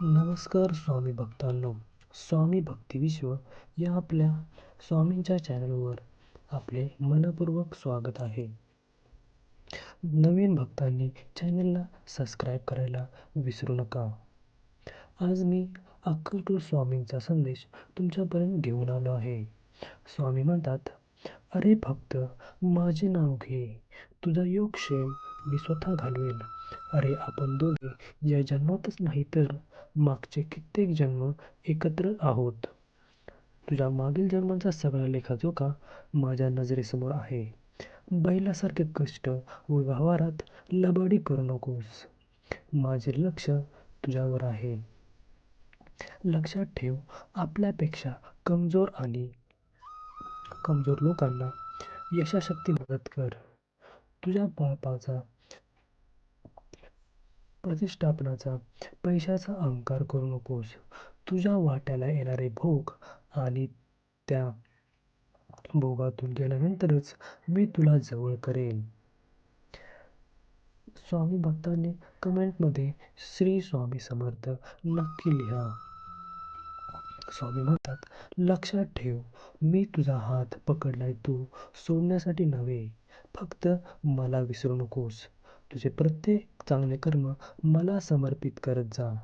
नमस्कार स्वामी भक्तांनो. स्वामी भक्ती विश्व या आपल्या स्वामींच्या चॅनलवर आपले मनपूर्वक स्वागत आहे. नवीन भक्तांनी चॅनलला सबस्क्राईब करायला विसरू नका. आज मी अक्कलकोट स्वामींचा संदेश तुमच्यापर्यंत घेऊन आलो आहे. स्वामी म्हणतात, अरे भक्त, माझे नाव घे, तुझा योगक्षेम मी स्वतः घालवेन. अरे आपण दोघे या जन्मातच नाही तर मागचे कित्येक जन्म एकत्र आहोत. तुझ्या मागील जन्मांचा सगळा लेखाजोखा माझ्या नजरेसमोर आहे. बैलासारखे कष्ट व व्यवहारात लबाडी करू नकोस. माझे लक्ष तुझ्यावर आहे. लक्षात ठेव, आपल्यापेक्षा कमजोर लोकांना यशाशक्ती मदत कर. तुझ्या बापाचा प्रतिष्ठापनाचा पैशाचा अहंकार करू नकोस. तुझ्या वाट्याला येणारे भोग आणि त्या भोगातून गेल्यानंतरच मी तुला जवळ करेन. स्वामी भक्तांनी कमेंटमध्ये श्री स्वामी समर्थ नक्की लिहा. स्वामी म्हणतात, लक्षात ठेव, मी तुझा हात पकडलाय तू सोडण्यासाठी नव्हे. फक्त मला विसरू नकोस. तुझे प्रत्येक चांगले कर्म मला समर्पित करत जा.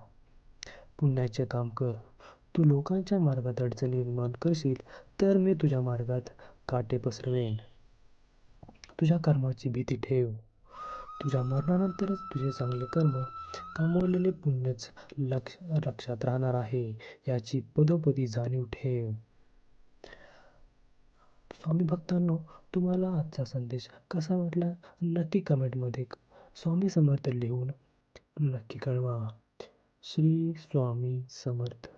पुण्याचे काम कर. तू लोकांच्या मार्गात अडचणी निर्माण करशील तर मी तुझ्या मार्गात काटे पसरवेन. तुझ्या कर्माची भीती ठेव. तुझ्या मरणानंतरच तुझे चांगले कर्म, कमावलेले पुण्यच लक्षात राहणार आहे याची पदोपदी जाणीव ठेव. स्वामी भक्तांनो, तुम्हाला आजचा संदेश कसा वाटला नक्की कमेंटमध्ये स्वामी समर्थ लिहून नक्की कळवा. श्री स्वामी समर्थ.